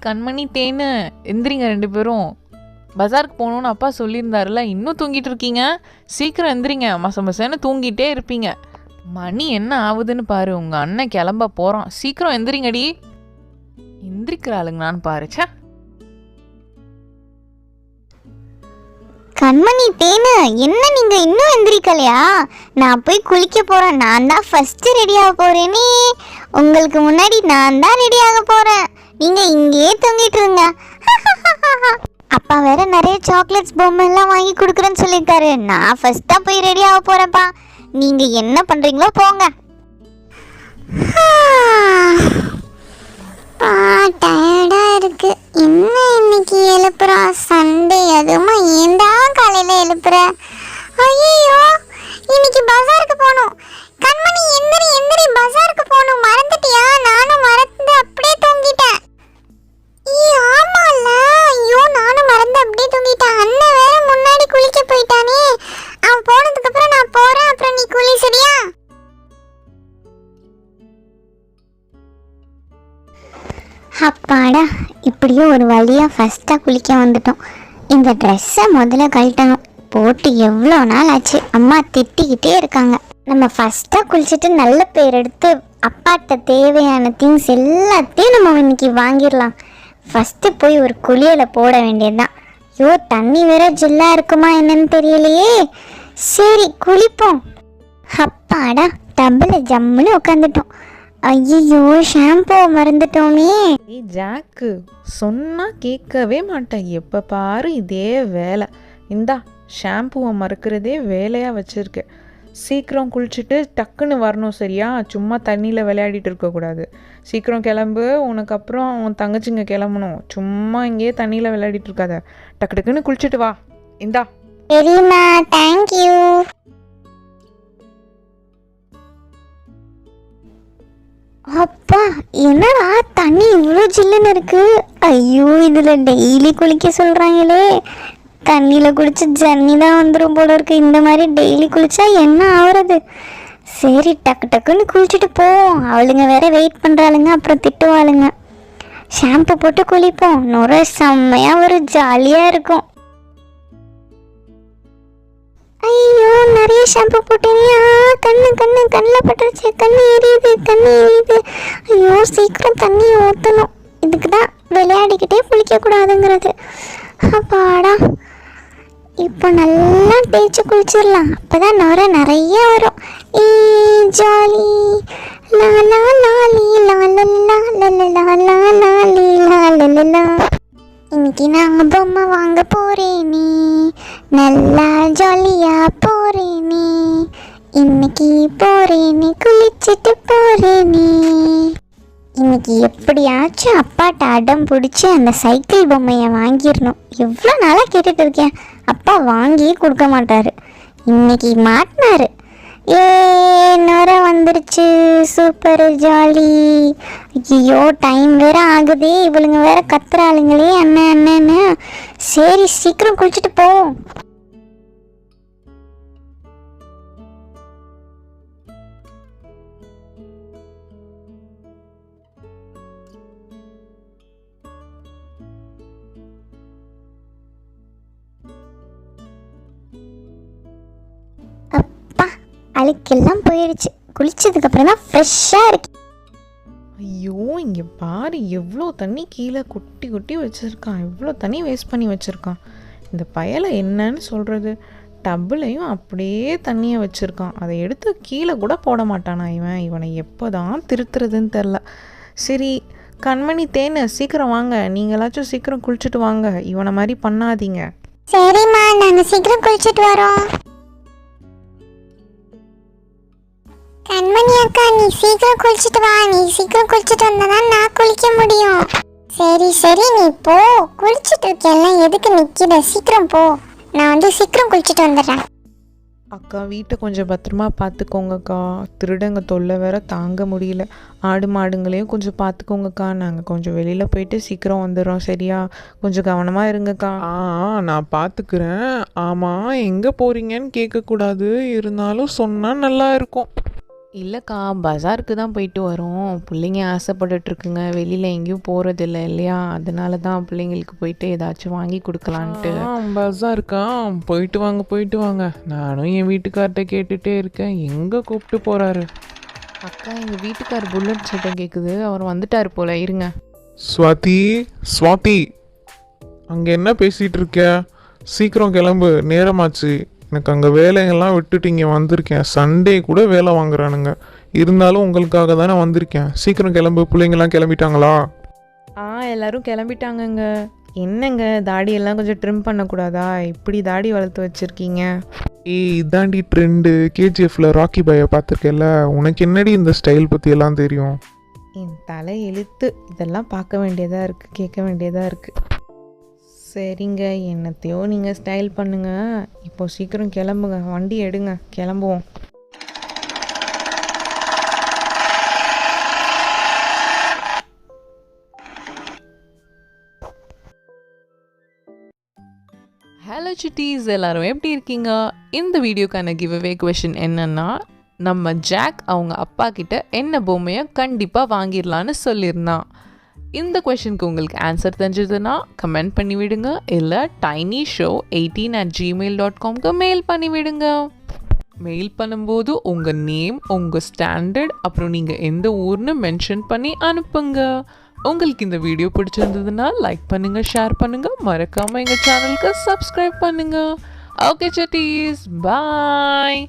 கண்மணி தேனு எந்திரிங்க 2 பேரும். பஜாருக்கு போகணுன்னு அப்பா சொல்லியிருந்தாருல, இன்னும் தூங்கிட்டு இருக்கீங்க? சீக்கிரம் எந்திரிங்க, மசன்னு தூங்கிட்டே இருப்பீங்க. மணி என்ன ஆகுதுன்னு பாரு, உங்க அண்ணன் கிளம்ப போறான். சீக்கிரம் எந்திரிங்கடி. எந்திரிக்கிறாளுங்களான்னு பாருச்சா. கண்மணி தேனு, என்ன நீங்க இன்னும் எந்திரிக்கலையா? நான் போய் குளிக்க போறேன். நான் தான் ஃபர்ஸ்ட் ரெடியாக போறேனே. உங்களுக்கு முன்னாடி நான் தான் ரெடியாக போறேன். நீங்க இங்கேயே தூங்கிட்டு இருங்க. அப்பா வேற நிறைய சாக்லேட்ஸ் பொம்மை எல்லாம் வாங்கி கொடுக்குறேன்னு சொல்லியிருக்காரு. நான் ஃபர்ஸ்டா போய் ரெடியாக போறேன்ப்பா. நீங்க என்ன பண்றீங்களோ போங்க. டயர்டா இருக்கு. என்ன இன்னைக்கு எழுப்புறா? சண்டே அதுவுமா ஏண்டா காலையில எழுப்புற? ஐயோ, இன்னைக்கு பஜாருக்கு போகணும். கண்மணி எந்திரி எந்திரி, பஜாருக்கு போகணும். மறந்துட்டியா? நானும் மறந்து அப்படியே தூங்கிட்டேன். ஆமால, ஐயோ நானும் மறந்து அப்படியே தூங்கிட்டேன். அண்ணன் வேற முன்னாடி குளிக்க போயிட்டானே. அவன் போனதுக்கு அப்புறம் நான் போறேன், அப்புறம் நீ குளி, சரியா? அப்பாடா, இப்படியே ஒரு வழியா ஃபர்ஸ்டா குளிக்க வந்துட்டோம். இந்த ட்ரெஸ்ஸை முதல்ல கழட்டணும். போட்டு எவ்வளோ நாள் ஆச்சு. அம்மா திட்டிக்கிட்டே இருக்காங்க. நம்ம ஃபர்ஸ்டா குளிச்சுட்டு நல்ல பேர் எடுத்து அப்பாட்ட தேவையான திங்ஸ் எல்லாத்தையும் நம்ம இன்னைக்கு வாங்கிடலாம். ஃபஸ்ட்டு போய் ஒரு குளியலை போட வேண்டியதுதான். ஐயோ, தண்ணி வேற ஜில்லா இருக்குமா என்னன்னு தெரியலையே. சரி குளிப்போம். அப்பாடா, டப்பில் ஜம்முன்னு உட்காந்துட்டோம். ஐயோ, ஷாம்பு மறந்துட்டோமே. ஜாக்கு சொன்னா கேட்கவே மாட்டேன். எப்போ பாரு இதே வேலை. இந்தா ஷாம்புவை மறக்கிறதே வேலையாக வச்சுருக்கேன். சீக்கிரம் குளிச்சுட்டு டக்குன்னு வரணும், சரியா? சும்மா தண்ணியில் விளையாடிட்டு இருக்கக்கூடாது. சீக்கிரம் கிளம்பு, உனக்கு அப்புறம் உன் தங்கச்சிங்க கிளம்பணும். சும்மா இங்கேயே தண்ணியில் விளையாடிட்டு இருக்காத. டக்கு டக்குன்னு குளிச்சுட்டு வா. இந்தா. சரிம்மா, தேங்க்யூ. அப்பா, என்னடா தண்ணி இவ்வளோ ஜில்லுன்னு இருக்கு. ஐயோ, இதில் டெய்லி குளிக்க சொல்கிறாங்களே. தண்ணியில் குளிச்சு ஜன்னி தான் வந்துடும் போல இருக்கு. இந்த மாதிரி டெய்லி குளிச்சா என்ன ஆகுறது? சரி, டக்கு டக்குன்னு குளிச்சுட்டு போவோம். அவளுங்க வேற வெயிட் பண்ணுறாளுங்க, அப்புறம் திட்டுவாளுங்க. ஷாம்பு போட்டு குளிப்போம். நுரை செம்மையாக ஒரு ஜாலியாக இருக்கும். ஐயோ, நிறைய ஷாம்பு போட்டேனியா. கண்ணில் பட்டுருச்சு. கண்ணு எரியுது. ஐயோ, சீக்கிரம் தண்ணியை ஊற்றணும். இதுக்கு தான் விளையாடிக்கிட்டே குளிக்கக்கூடாதுங்கிறது. அப்பாடா, இப்போ நல்லா தேய்ச்சி குளிச்சிடலாம். அப்போதான் நுரை நிறைய வரும். ஜாலி லாலா லாலி லாலல்லா லல்லா லாலி லாலல்லா. இன்னைக்கு நான் பொம்மை வாங்க போறேனே, நல்லா ஜாலியா போறேனே. இன்னைக்கு போறேனே, குளிச்சுட்டு போறேனே. இன்னைக்கு எப்படியாச்சும் அப்பாட்ட அடம் பிடிச்சி அந்த சைக்கிள் பொம்மையை வாங்கிடணும். எவ்வளோ நாளாக கேட்டுட்டு இருக்கேன். அப்பா வாங்கியே கொடுக்க மாட்டாரு. இன்னைக்கு மாட்டினாரு. நுரை வந்துருச்சு. Super jolly. ஐயோ, டைம் வேற ஆகுதே. இவளுங்க வேற கத்துறாளுங்களே அண்ணன்னு. சரி, சீக்கிரம் குளிச்சுட்டு போவோம். அழுக்கெல்லாம் போயிடுச்சு. குளிச்சதுக்கு அப்புறம் தான் ஃப்ரெஷ்ஷாக இருக்கு. ஐயோ, இங்கே பாரு, எவ்வளோ தண்ணி கீழே கொட்டி கொட்டி வச்சுருக்கான். எவ்வளோ தண்ணி வேஸ்ட் பண்ணி வச்சுருக்கான். இந்த பயலை என்னன்னு சொல்கிறது? டப்புலையும் அப்படியே தண்ணியை வச்சுருக்கான். அதை எடுத்து கீழே கூட போட மாட்டானா இவனை எப்போ தான் திருத்துறதுன்னு தெரில. சரி, கண்மணி தேனு, சீக்கிரம் வாங்க. நீங்களாச்சும் சீக்கிரம் குளிச்சுட்டு வாங்க. இவனை மாதிரி பண்ணாதீங்க. சரிம்மா, நாங்கள் சீக்கிரம் குளிச்சுட்டு வரோம். கண்மணி அக்கா, நீ சீக்கிரம் குளிச்சுட்டு வா. நீ சீக்கிரம் குளிச்சுட்டு வந்தாதான் நான் குளிக்க முடியும். சரி, நீ போ. குளிச்சுட்டு இருக்கேன், எதுக்கு நிக்கிற? சீக்கிரம் போ. நான் வந்து சீக்கிரம் குளிச்சுட்டு வந்துடுறேன். அக்கா, வீட்டை கொஞ்சம் பத்திரமா பார்த்துக்கோங்கக்கா. திருடங்க தொல்லை வேற தாங்க முடியல. ஆடு மாடுங்களையும் கொஞ்சம் பார்த்துக்கோங்கக்கா. நாங்கள் கொஞ்சம் வெளியில் போயிட்டு சீக்கிரம் வந்துடுறோம், சரியா? கொஞ்சம் கவனமாக இருங்கக்கா. நான் பார்த்துக்கிறேன். ஆமாம், எங்கே போகிறீங்கன்னு கேட்கக்கூடாது. இருந்தாலும் சொன்னால் நல்லா இருக்கும். இல்லைக்கா, பஜாருக்கு தான் போயிட்டு வரோம். பிள்ளைங்க ஆசைப்பட்டுட்ருக்குங்க. வெளியில் எங்கேயும் போகிறதில்ல இல்லையா, அதனால தான் பிள்ளைங்களுக்கு போயிட்டு ஏதாச்சும் வாங்கி கொடுக்கலான்ட்டு. பஸ்ஸாக போயிட்டு வாங்க போயிட்டு வாங்க. நானும் என் வீட்டுக்கார்ட்ட கேட்டுட்டே இருக்கேன், எங்கே கூப்பிட்டு போகிறாரு. அக்கா, எங்கள் வீட்டுக்கார் புல்லட் சத்தம் கேட்குது. அவர் வந்துட்டார் போல, இருங்க. ஸ்வாதி, அங்கே என்ன பேசிகிட்டு இருக்க? சீக்கிரம் கிளம்பு, நேரமாச்சு. எனக்கு அங்கே வேலையெல்லாம் விட்டுட்டு இங்கே வந்திருக்கேன். சண்டே கூட வேலை வாங்குறானுங்க. இருந்தாலும் உங்களுக்காக தானே வந்திருக்கேன். சீக்கிரம் கிளம்பு. பிள்ளைங்கள்லாம் கிளம்பிட்டாங்களா? எல்லாரும் கிளம்பிட்டாங்கங்க. என்னங்க, தாடியெல்லாம் கொஞ்சம் ட்ரிம் பண்ணக்கூடாதா? இப்படி தாடி வளர்த்து வச்சுருக்கீங்க. இதாண்டி ட்ரெண்டு. கேஜிஎஃப்ல ராக்கி பாயை பார்த்துருக்கேல்ல, உனக்கு என்னடி இந்த ஸ்டைல் பற்றி எல்லாம் தெரியும்? என் தலை எழுத்து இதெல்லாம் பார்க்க வேண்டியதாக இருக்குது, கேட்க வேண்டியதாக இருக்குது. சரிங்க, என்னத்தையோ நீங்கள் ஸ்டைல் பண்ணுங்க. இப்போ சீக்கிரம் கிளம்புங்க, வண்டி எடுங்க, கிளம்புவோம். ஹலோ சுட்டீஸ், எல்லாரும் எப்படி இருக்கீங்க? இந்த வீடியோக்கான கிவ்அவே கொஷின் என்னன்னா, நம்ம ஜாக் அவங்க அப்பா கிட்ட என்ன பொம்மையை கண்டிப்பாக வாங்கிடலான்னு சொல்லியிருந்தான். இந்த கொஷனுக்கு உங்களுக்கு ஆன்சர் தெரிஞ்சதுன்னா கமெண்ட் பண்ணி விடுங்க, இல்லை tinyshow18@gmail.comக்கு மெயில் பண்ணி விடுங்க. மெயில் பண்ணும்போது உங்கள் நேம், உங்கள் ஸ்டாண்டர்ட், அப்புறம் நீங்கள் எந்த ஊர்னு மென்ஷன் பண்ணி அனுப்புங்க. உங்களுக்கு இந்த வீடியோ பிடிச்சிருந்ததுன்னா லைக் பண்ணுங்கள், ஷேர் பண்ணுங்கள், மறக்காமல் எங்கள் சேனலுக்கு சப்ஸ்கிரைப் பண்ணுங்கள். ஓகே சட்டீஸ், பாய்.